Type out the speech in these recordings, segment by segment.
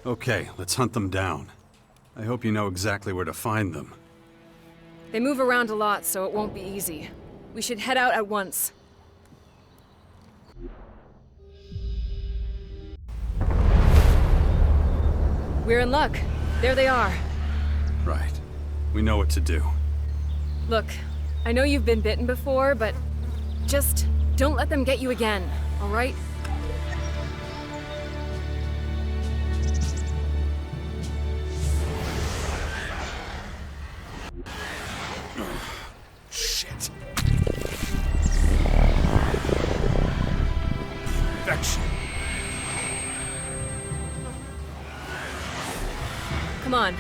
Okay, let's hunt them down. I hope you know exactly where to find them. They move around a lot, so it won't be easy. We should head out at once. We're in luck. There they are. Right. We know what to do. Look, I know you've been bitten before, but just don't let them get you again, all right? Shit. Infection. Come on.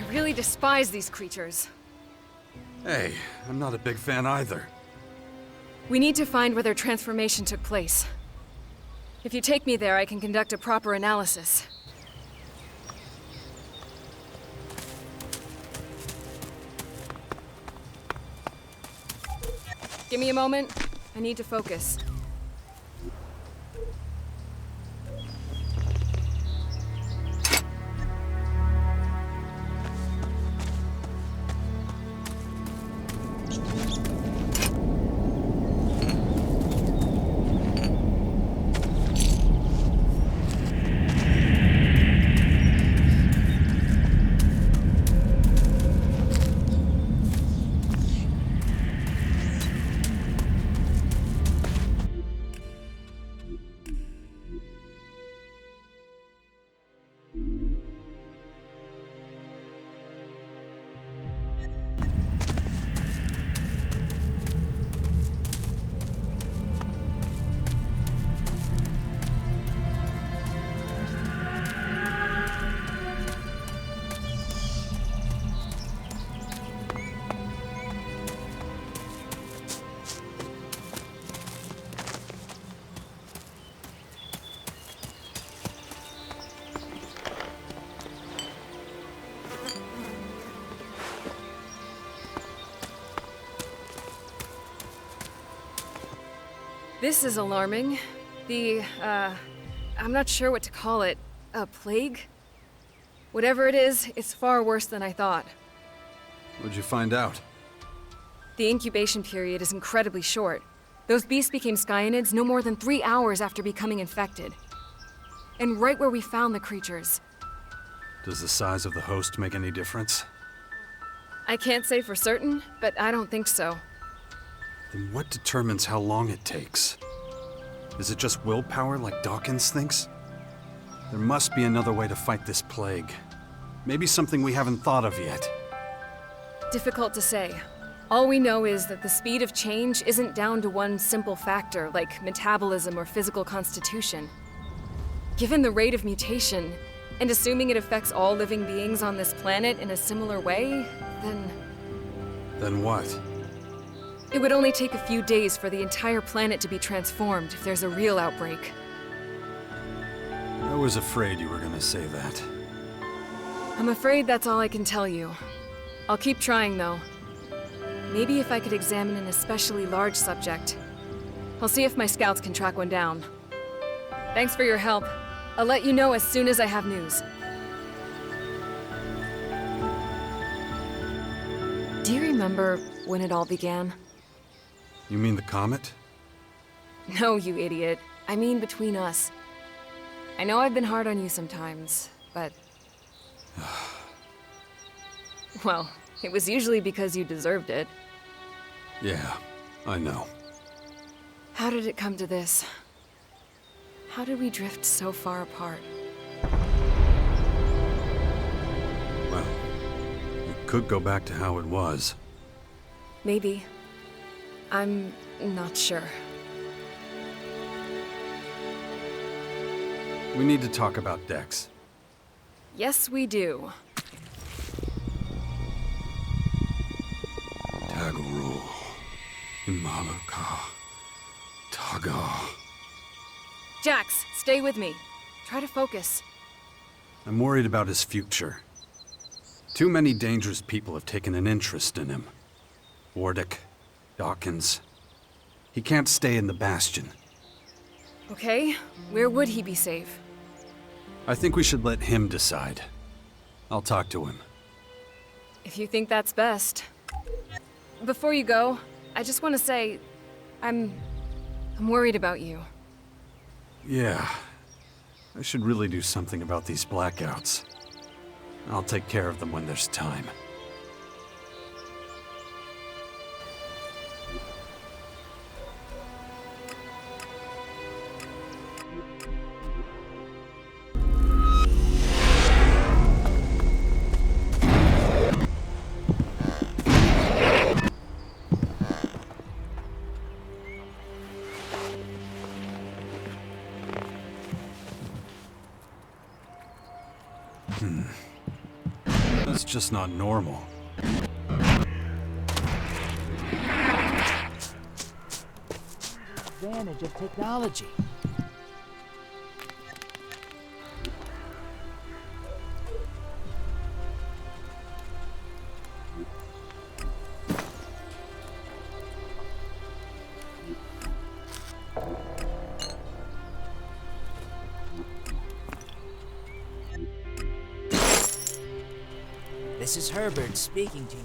I really despise these creatures. Hey, I'm not a big fan either. We need to find where their transformation took place. If you take me there, I can conduct a proper analysis. Give me a moment. I need to focus. This is alarming. I'm not sure what to call it. A plague? Whatever it is, it's far worse than I thought. What'd you find out? The incubation period is incredibly short. Those beasts became skyanids no more than 3 hours after becoming infected. And right where we found the creatures. Does the size of the host make any difference? I can't say for certain, but I don't think so. Then what determines how long it takes? Is it just willpower like Dawkins thinks? There must be another way to fight this plague. Maybe something we haven't thought of yet. Difficult to say. All we know is that the speed of change isn't down to one simple factor, like metabolism or physical constitution. Given the rate of mutation, and assuming it affects all living beings on this planet in a similar way, then... Then what? It would only take a few days for the entire planet to be transformed if there's a real outbreak. I was afraid you were gonna say that. I'm afraid that's all I can tell you. I'll keep trying, though. Maybe if I could examine an especially large subject. I'll see if my scouts can track one down. Thanks for your help. I'll let you know as soon as I have news. Do you remember when it all began? You mean the comet? No, you idiot. I mean between us. I know I've been hard on you sometimes, but... Well, it was usually because you deserved it. Yeah, I know. How did it come to this? How did we drift so far apart? Well, it could go back to how it was. Maybe. I'm not sure. We need to talk about Dex. Yes, we do. Tagoro, Imalaka, Taga. Jax, stay with me. Try to focus. I'm worried about his future. Too many dangerous people have taken an interest in him. Wardic, Dawkins. He can't stay in the Bastion. Okay, where would he be safe? I think we should let him decide. I'll talk to him. If you think that's best. Before you go, I just want to say, I'm worried about you. Yeah. I should really do something about these blackouts. I'll take care of them when there's time. That's just not normal. Advantage of technology. This is Herbert speaking to you.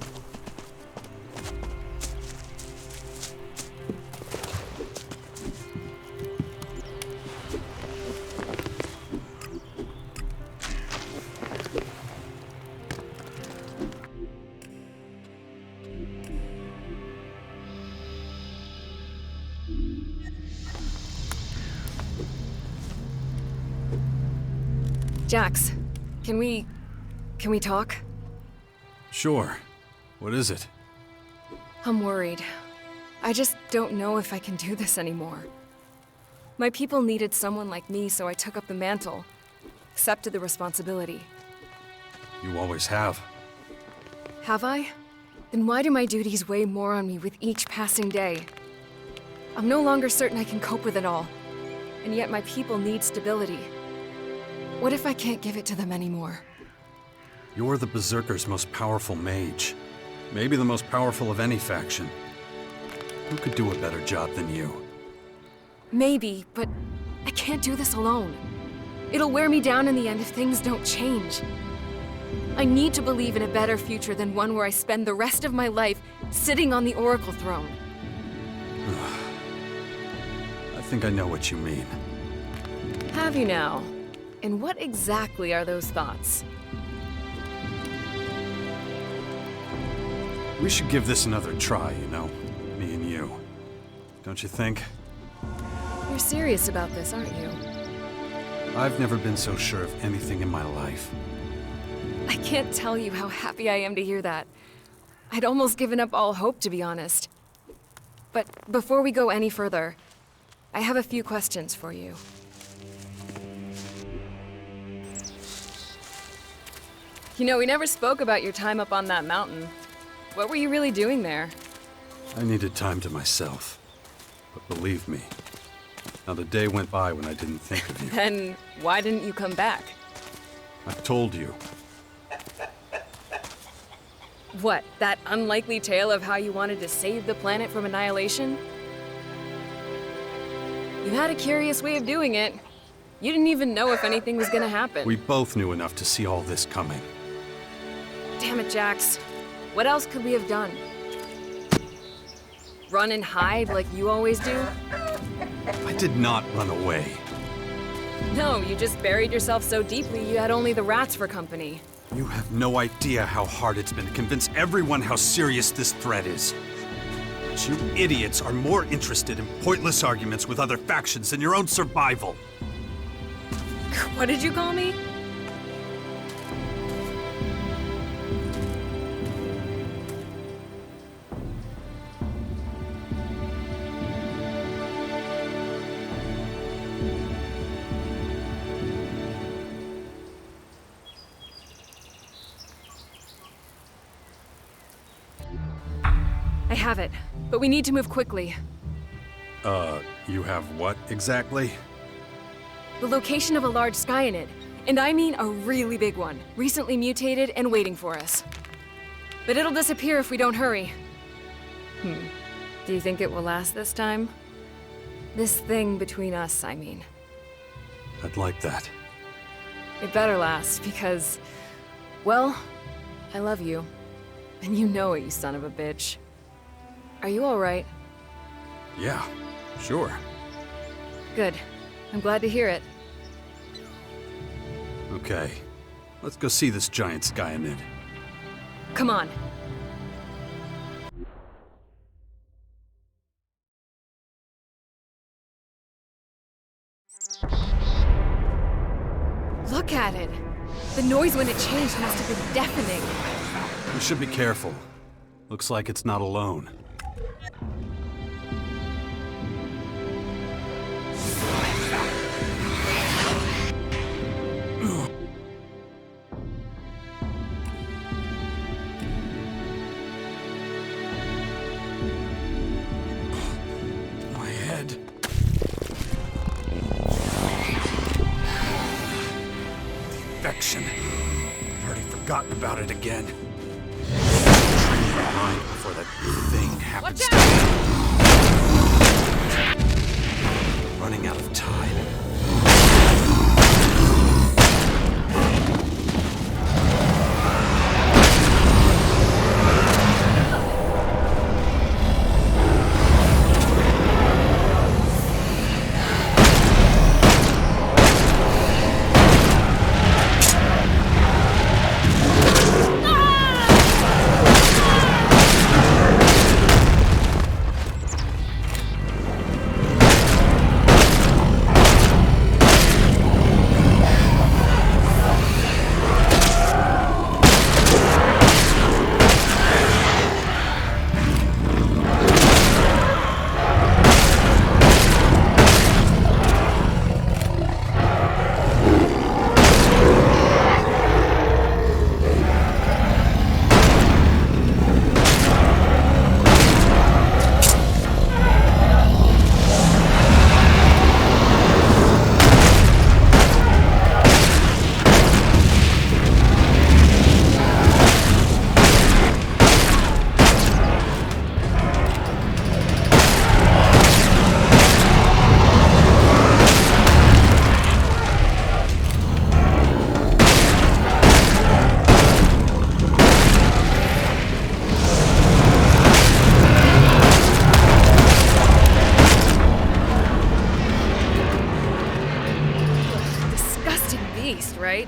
Jax, can we talk? Sure. What is it? I'm worried. I just don't know if I can do this anymore. My people needed someone like me, so I took up the mantle. Accepted the responsibility. You always have. Have I? Then why do my duties weigh more on me with each passing day? I'm no longer certain I can cope with it all. And yet my people need stability. What if I can't give it to them anymore? You're the Berserker's most powerful mage. Maybe the most powerful of any faction. Who could do a better job than you? Maybe, but I can't do this alone. It'll wear me down in the end if things don't change. I need to believe in a better future than one where I spend the rest of my life sitting on the Oracle throne. I think I know what you mean. Have you now? And what exactly are those thoughts? We should give this another try, you know? Me and you. Don't you think? You're serious about this, aren't you? I've never been so sure of anything in my life. I can't tell you how happy I am to hear that. I'd almost given up all hope, to be honest. But before we go any further, I have a few questions for you. You know, we never spoke about your time up on that mountain. What were you really doing there? I needed time to myself. But believe me, not a day went by when I didn't think of you. Then why didn't you come back? I told you. What, that unlikely tale of how you wanted to save the planet from annihilation? You had a curious way of doing it. You didn't even know if anything was gonna happen. We both knew enough to see all this coming. Damn it, Jax. What else could we have done? Run and hide like you always do? I did not run away. No, you just buried yourself so deeply you had only the rats for company. You have no idea how hard it's been to convince everyone how serious this threat is. But you idiots are more interested in pointless arguments with other factions than your own survival. What did you call me? I have it, but we need to move quickly. You have what exactly? The location of a large Skyanid, and I mean a really big one, recently mutated and waiting for us. But it'll disappear if we don't hurry. Do you think it will last this time? This thing between us, I mean. I'd like that. It better last, because, well, I love you. And you know it, you son of a bitch. Are you alright? Yeah, sure. Good. I'm glad to hear it. Okay, let's go see this giant Skyanid. Come on. Look at it! The noise when it changed must have been deafening. We should be careful. Looks like it's not alone. about it again. Trying to run before that thing happens to me. Running out of time. Right?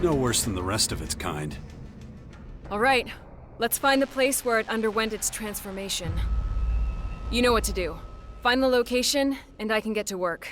No worse than the rest of its kind. All right, let's find the place where it underwent its transformation. You know what to do. Find the location, and I can get to work.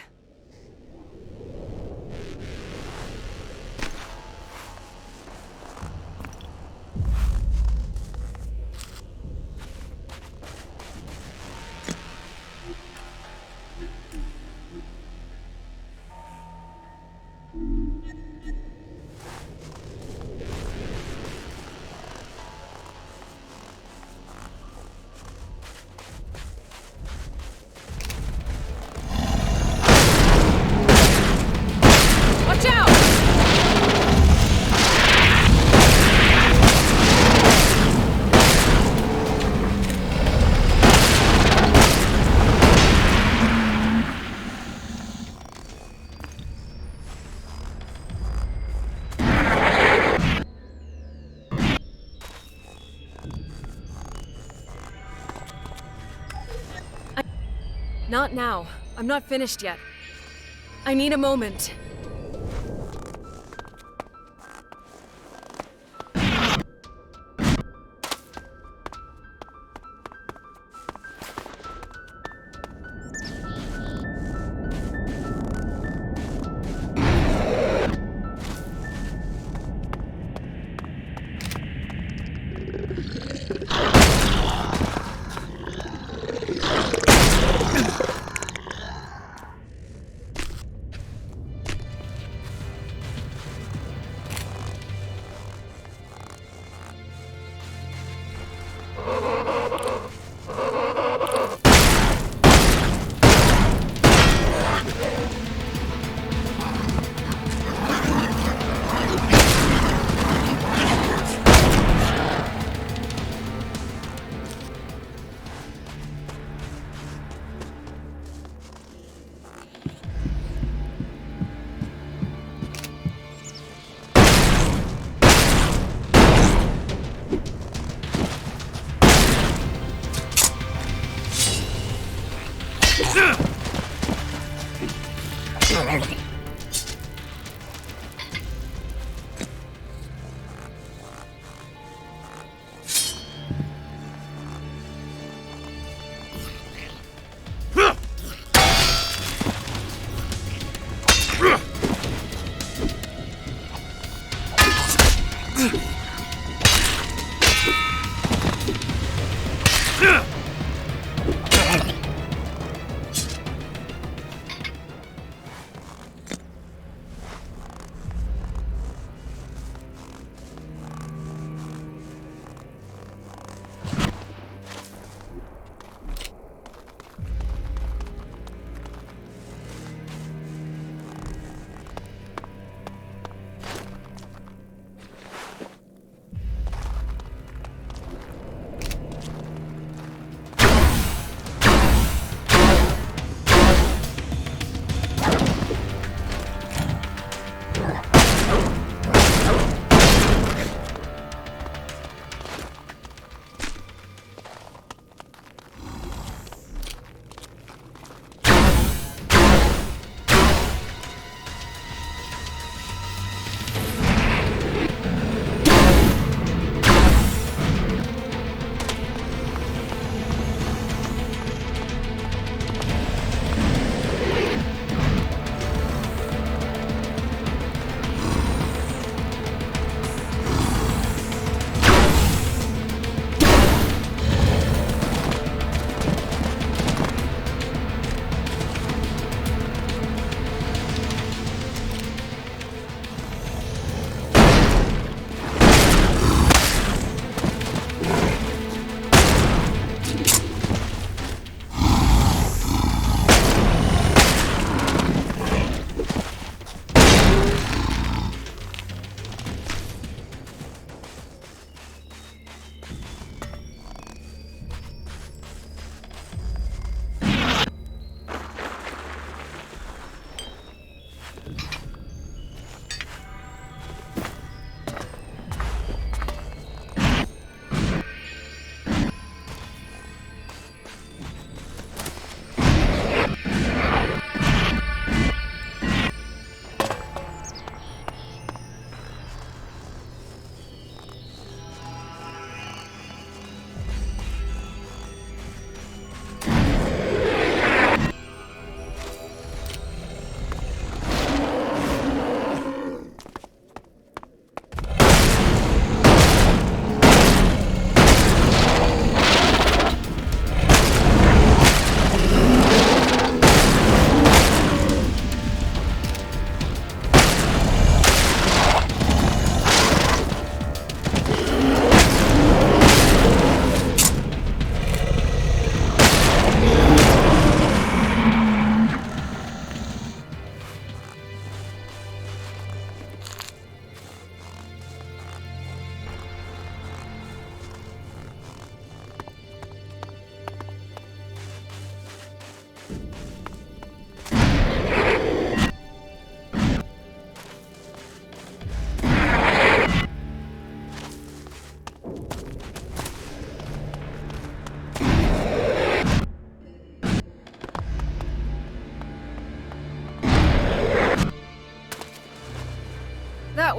Not now. I'm not finished yet. I need a moment.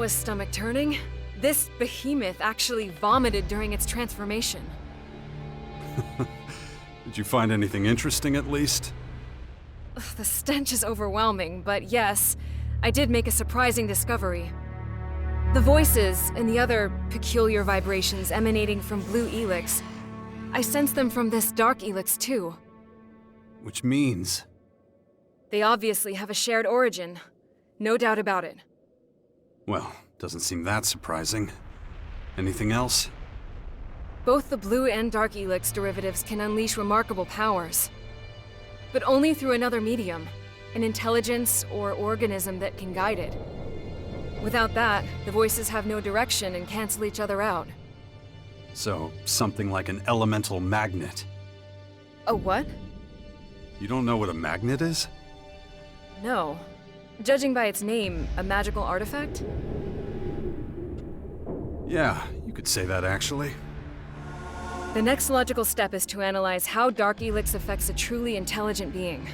was stomach-turning. This behemoth actually vomited during its transformation. Did you find anything interesting at least? Ugh, the stench is overwhelming, but yes, I did make a surprising discovery. The voices and the other peculiar vibrations emanating from blue Elex, I sense them from this dark Elex too. Which means... They obviously have a shared origin. No doubt about it. Well, doesn't seem that surprising. Anything else? Both the blue and dark Elex derivatives can unleash remarkable powers. But only through another medium, an intelligence or organism that can guide it. Without that, the voices have no direction and cancel each other out. So, something like an elemental magnet. A what? You don't know what a magnet is? No. Judging by its name, a magical artifact? Yeah, you could say that actually. The next logical step is to analyze how Dark Elex affects a truly intelligent being.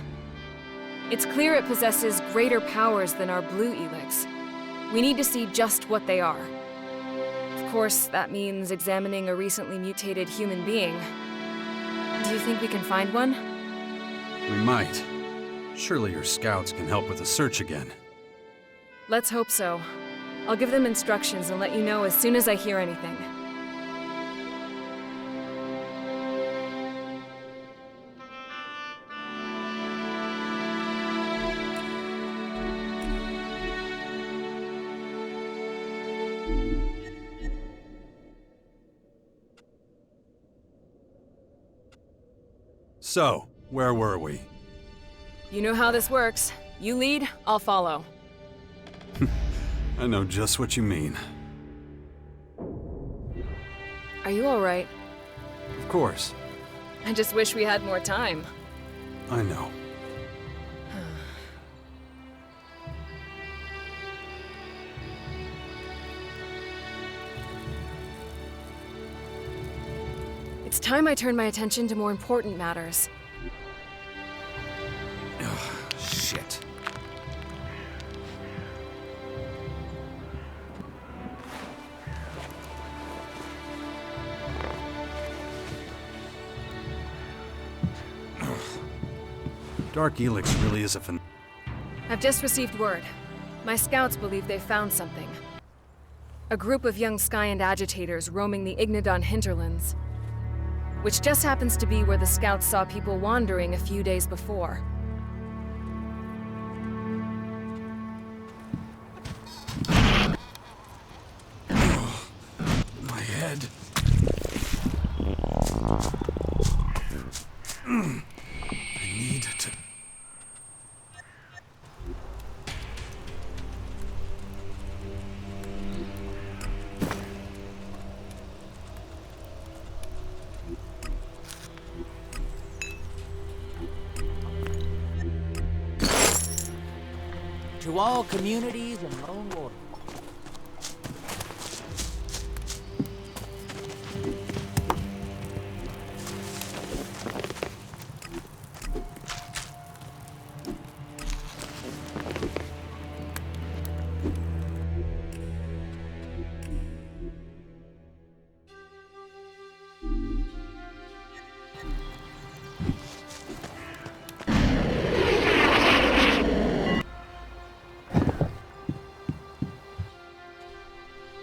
It's clear it possesses greater powers than our blue Elex. We need to see just what they are. Of course, that means examining a recently mutated human being. Do you think we can find one? We might. Surely your scouts can help with the search again. Let's hope so. I'll give them instructions and let you know as soon as I hear anything. So, where were we? You know how this works. You lead, I'll follow. I know just what you mean. Are you alright? Of course. I just wish we had more time. I know. It's time I turn my attention to more important matters. Ugh, shit. Dark Elex really is a I've just received word. My scouts believe they've found something. A group of young Skyend agitators roaming the Ignadon hinterlands. Which just happens to be where the scouts saw people wandering a few days before. My head. I need to... To all communities and lone orders.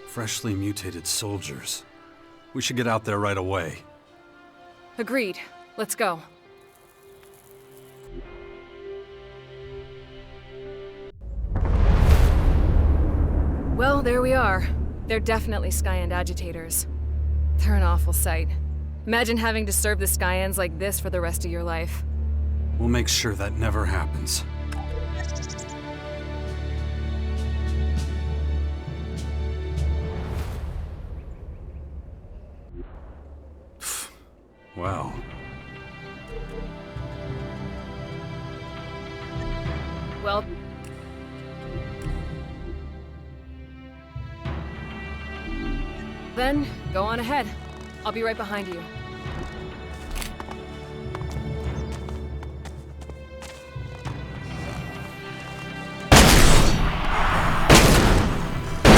Freshly mutated soldiers. We should get out there right away. Agreed. Let's go. Well, there we are. They're definitely Skyend agitators. They're an awful sight. Imagine having to serve the Skyends like this for the rest of your life. We'll make sure that never happens. Wow. Well... Then, go on ahead. I'll be right behind you.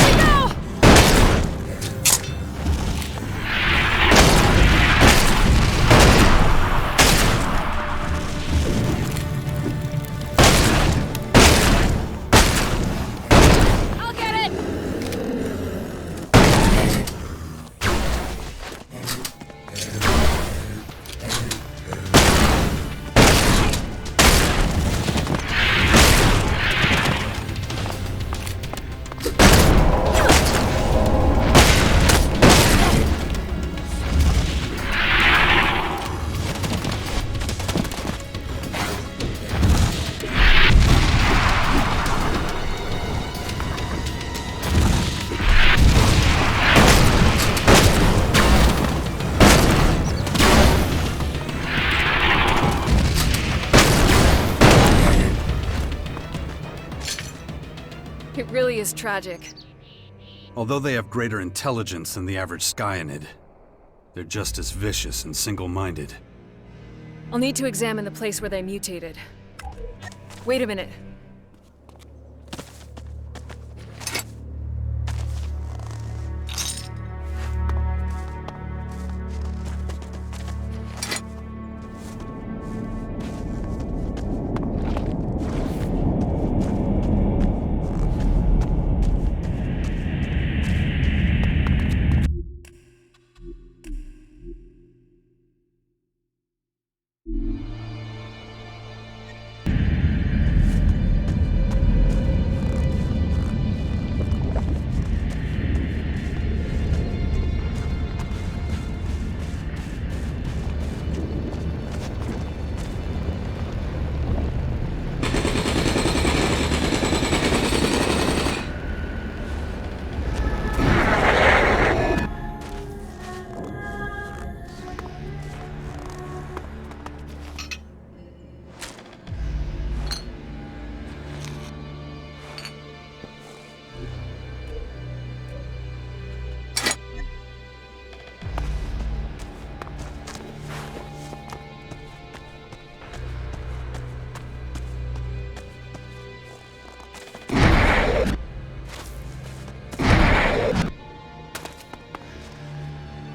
Wake really is tragic. Although they have greater intelligence than the average Skyanid, they're just as vicious and single-minded. I'll need to examine the place where they mutated. Wait a minute.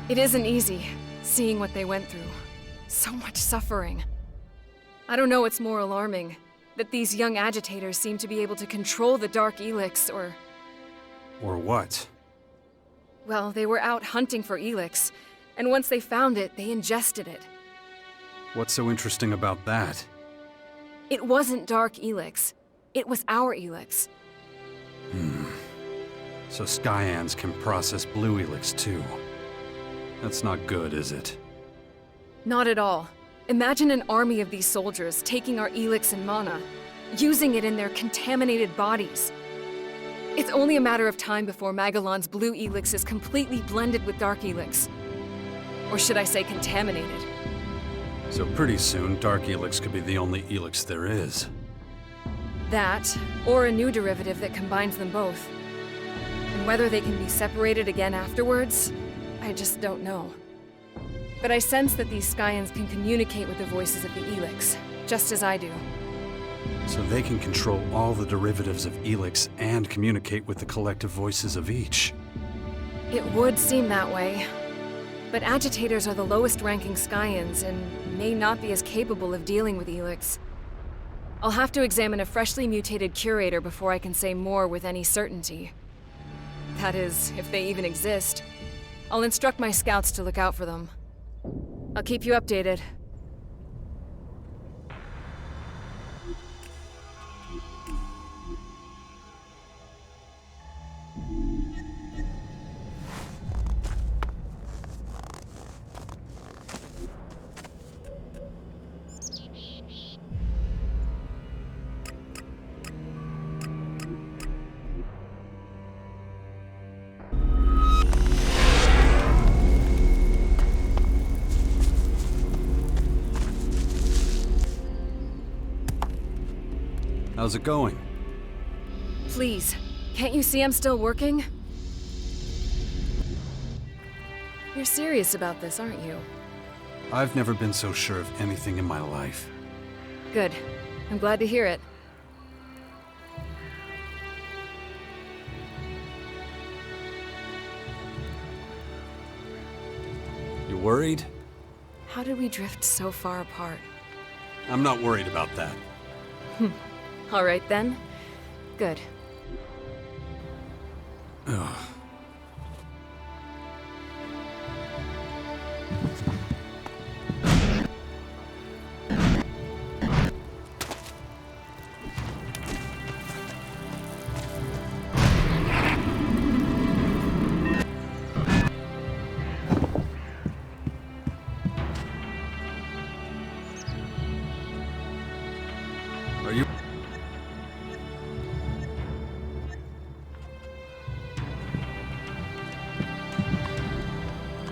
It isn't easy, seeing what they went through. So much suffering. I don't know what's more alarming, that these young agitators seem to be able to control the Dark Elex, or... Or what? Well, they were out hunting for Elex, and once they found it, they ingested it. What's so interesting about that? It wasn't Dark Elex. It was our Elex. So Skyans can process Blue Elex too. That's not good, is it? Not at all. Imagine an army of these soldiers taking our Elex and mana, using it in their contaminated bodies. It's only a matter of time before Magellan's Blue Elex is completely blended with Dark Elex. Or should I say contaminated? So pretty soon, Dark Elex could be the only Elex there is. That, or a new derivative that combines them both. And whether they can be separated again afterwards, I just don't know. But I sense that these Skyans can communicate with the voices of the Elex, just as I do. So they can control all the derivatives of Elex and communicate with the collective voices of each. It would seem that way. But agitators are the lowest-ranking Skyans and may not be as capable of dealing with Elex. I'll have to examine a freshly mutated curator before I can say more with any certainty. That is, if they even exist. I'll instruct my scouts to look out for them. I'll keep you updated. How's it going? Please, can't you see I'm still working? You're serious about this, aren't you? I've never been so sure of anything in my life. Good. I'm glad to hear it. You worried? How did we drift so far apart? I'm not worried about that. All right then. Good. Ugh. Are you...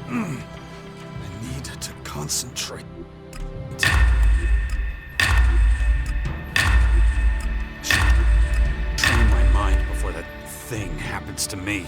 I need to concentrate. Train my mind before that thing happens to me.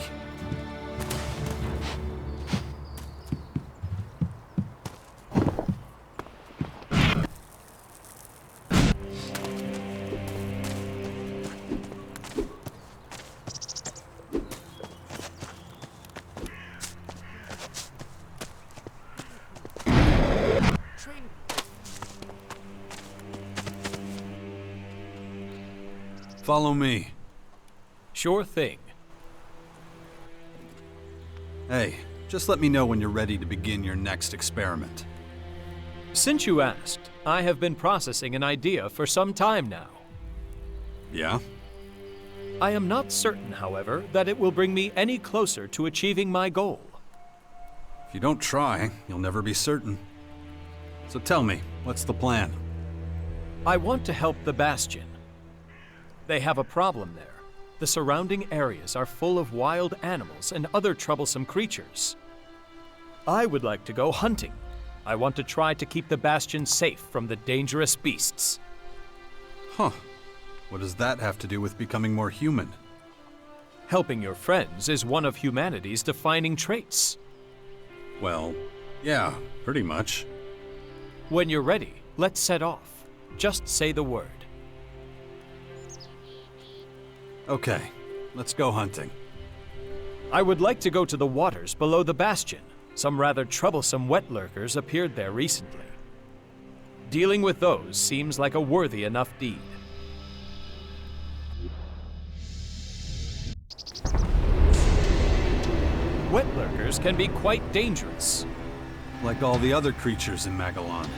Follow me. Sure thing. Hey, just let me know when you're ready to begin your next experiment. Since you asked, I have been processing an idea for some time now. Yeah? I am not certain, however, that it will bring me any closer to achieving my goal. If you don't try, you'll never be certain. So tell me, what's the plan? I want to help the Bastion. They have a problem there. The surrounding areas are full of wild animals and other troublesome creatures. I would like to go hunting. I want to try to keep the Bastion safe from the dangerous beasts. Huh. What does that have to do with becoming more human? Helping your friends is one of humanity's defining traits. Well, yeah, pretty much. When you're ready, let's set off. Just say the word. Okay, let's go hunting. I would like to go to the waters below the Bastion. Some rather troublesome wet lurkers appeared there recently. Dealing with those seems like a worthy enough deed. Wet lurkers can be quite dangerous. Like all the other creatures in Magellan.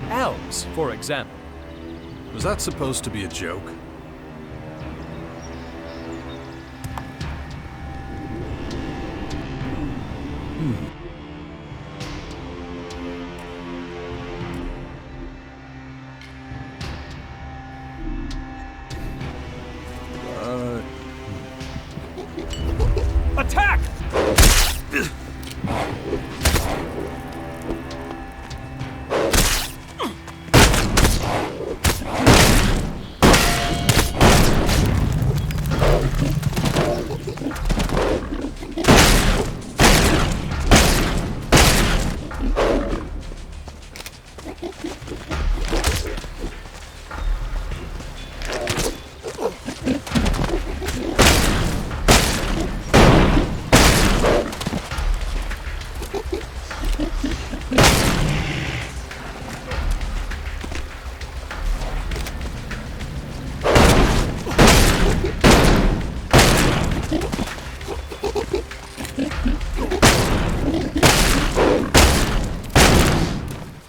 Elves, for example. Was that supposed to be a joke? Attack!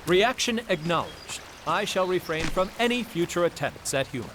Reaction acknowledged. I shall refrain from any future attempts at humor.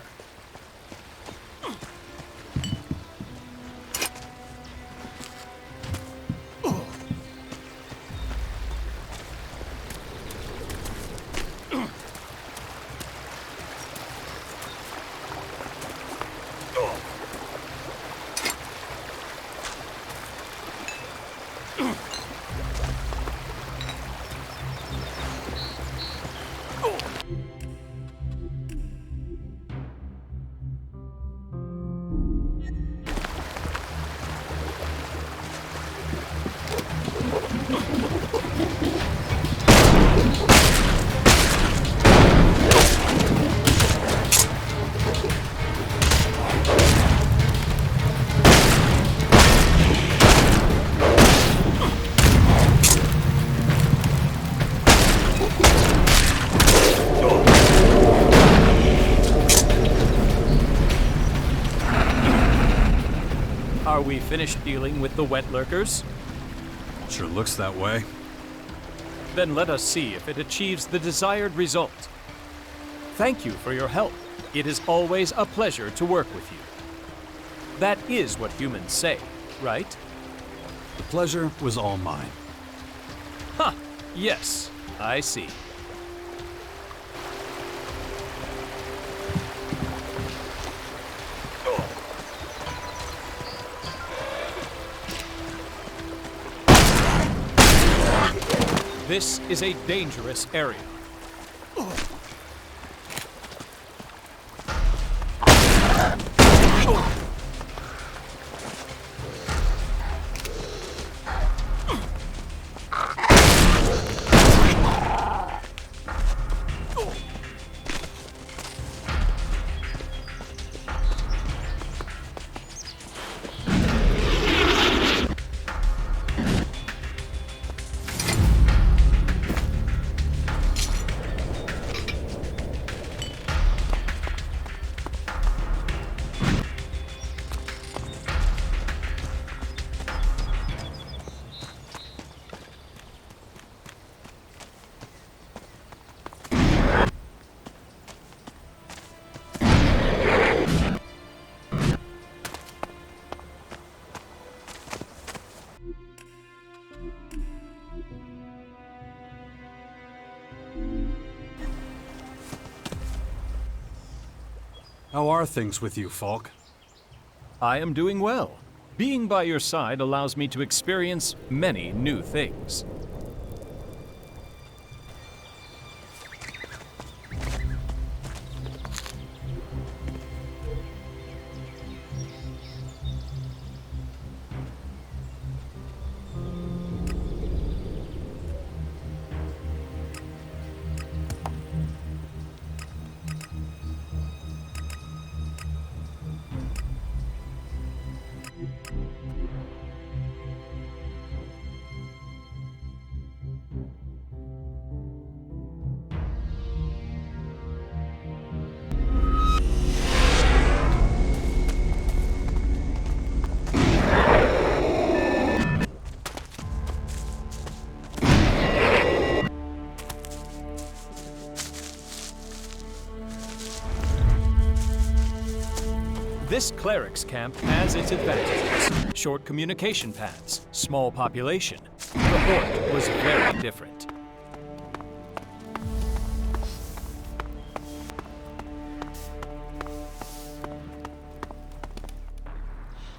Are we finished dealing with the wet lurkers? Sure looks that way. Then let us see if it achieves the desired result. Thank you for your help. It is always a pleasure to work with you. That is what humans say, right? The pleasure was all mine. Huh, yes, I see. This is a dangerous area. How are things with you, Falk? I am doing well. Being by your side allows me to experience many new things. This cleric's camp has its advantages. Short communication paths, small population. The Horde was very different.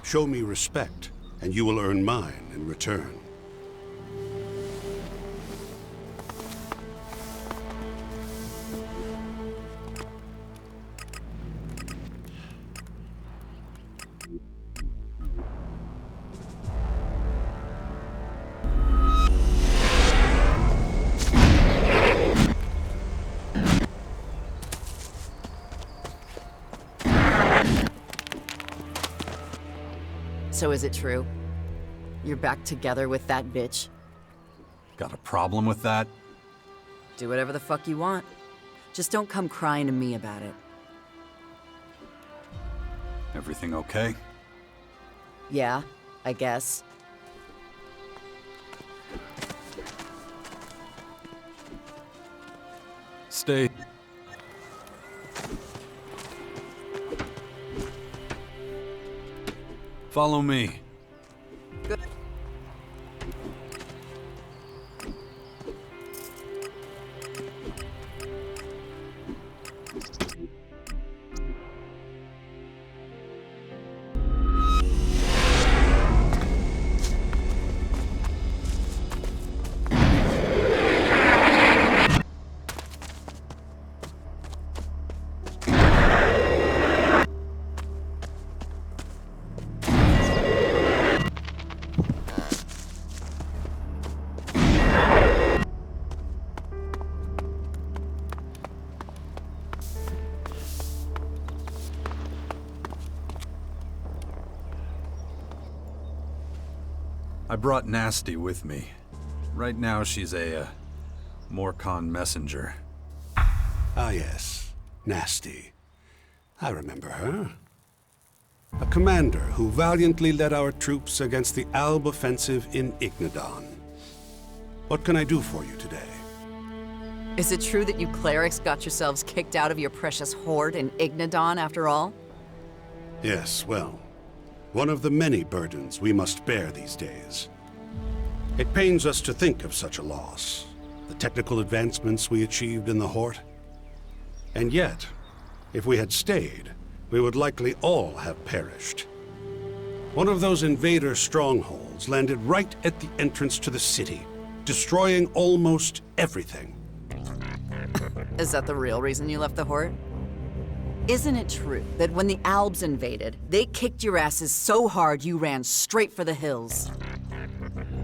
Show me respect, and you will earn mine in return. So is it true? You're back together with that bitch? Got a problem with that? Do whatever the fuck you want. Just don't come crying to me about it. Everything okay? Yeah, I guess. Stay. Follow me. Good. I brought Nasty with me. Right now she's a Morcon messenger. Ah yes, Nasty. I remember her. A commander who valiantly led our troops against the Alb offensive in Ignadon. What can I do for you today? Is it true that you clerics got yourselves kicked out of your precious horde in Ignadon after all? Yes, well, one of the many burdens we must bear these days. It pains us to think of such a loss, the technical advancements we achieved in the Horde. And yet, if we had stayed, we would likely all have perished. One of those invader strongholds landed right at the entrance to the city, destroying almost everything. Is that the real reason you left the horde? Isn't it true that when the Albs invaded, they kicked your asses so hard you ran straight for the hills?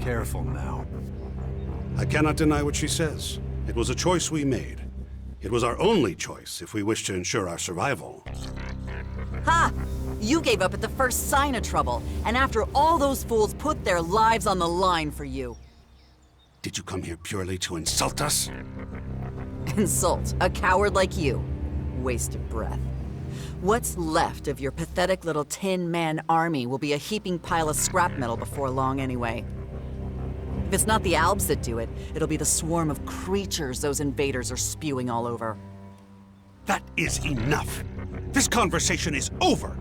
Careful now. I cannot deny what she says. It was a choice we made. It was our only choice if we wish to ensure our survival. Ha! You gave up at the first sign of trouble, and after all those fools put their lives on the line for you. Did you come here purely to insult us? Insult a coward like you. Wasted breath. What's left of your pathetic little Tin Man army will be a heaping pile of scrap metal before long anyway. If it's not the Albs that do it, it'll be the swarm of creatures those invaders are spewing all over. That is enough. This conversation is over.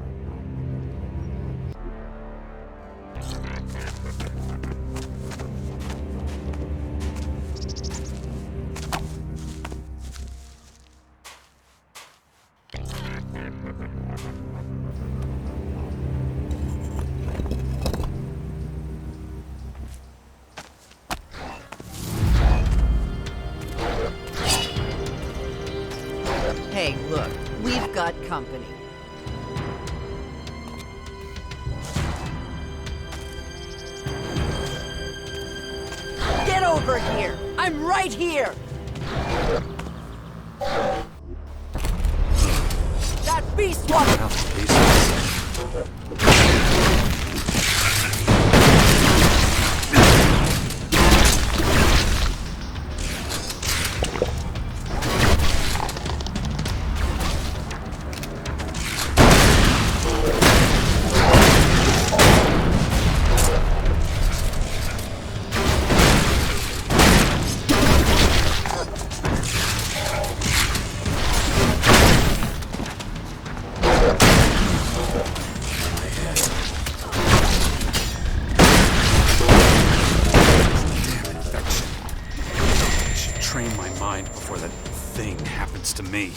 got company. Get over here! I'm right here! That beast was... Train my mind before that thing happens to me.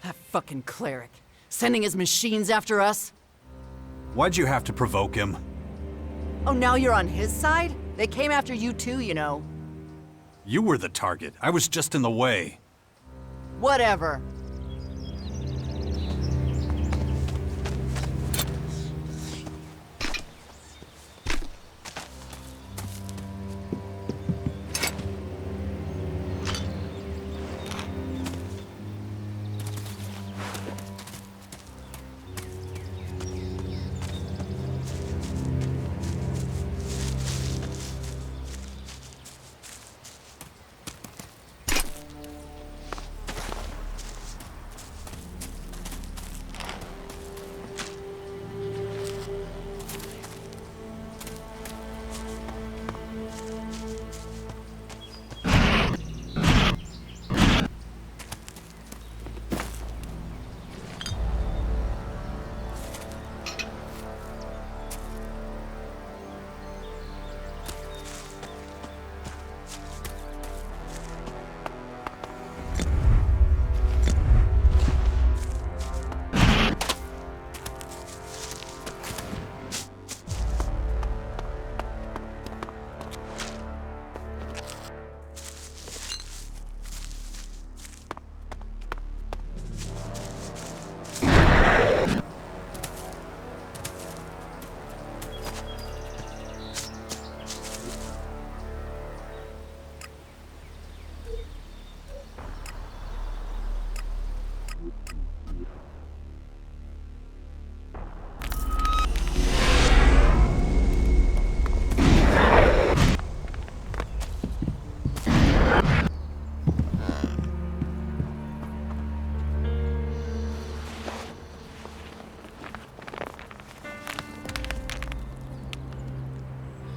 That fucking cleric. Sending his machines after us? Why'd you have to provoke him? Oh, now you're on his side? They came after you too, you know. You were the target. I was just in the way. Whatever.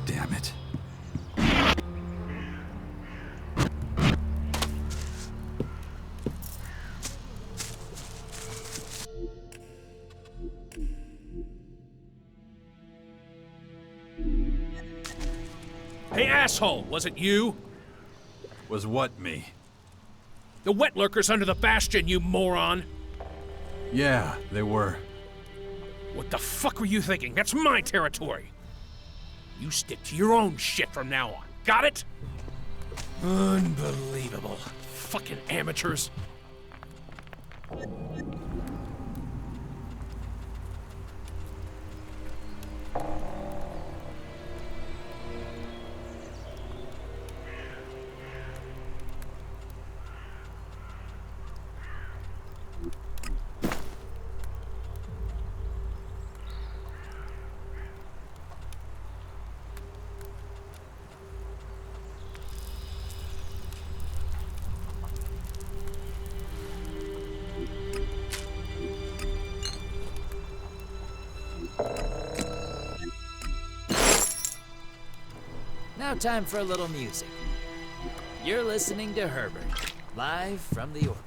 Damn it. Hey, asshole, was it you? Was what me? The wet lurkers under the bastion, you moron! Yeah, they were. What the fuck were you thinking? That's my territory! You stick to your own shit from now on. Got it? Unbelievable. Fucking amateurs. Now time for a little music. You're listening to Herbert, live from the orbit.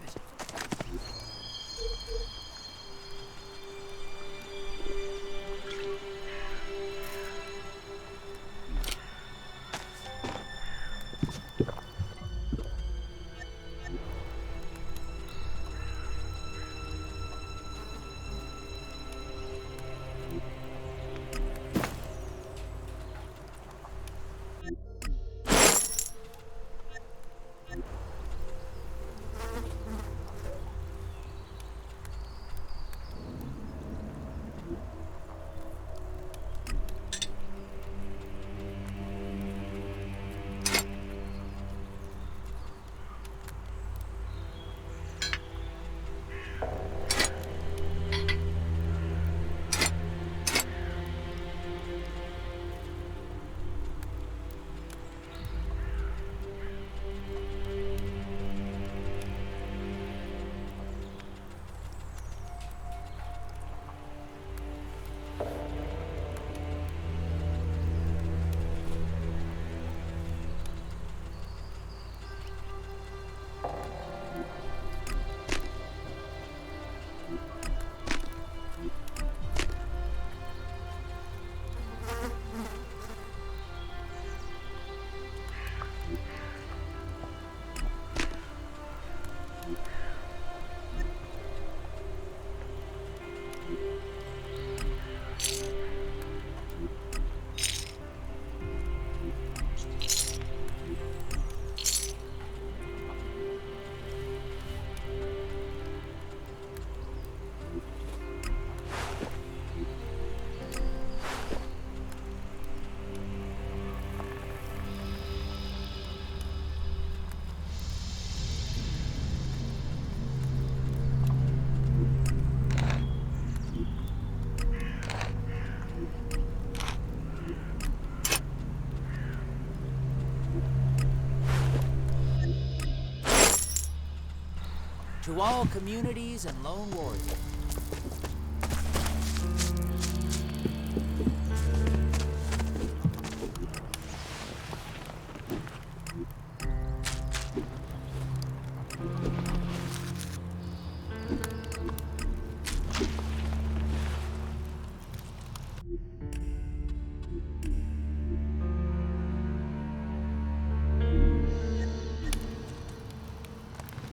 To all communities and lone warriors,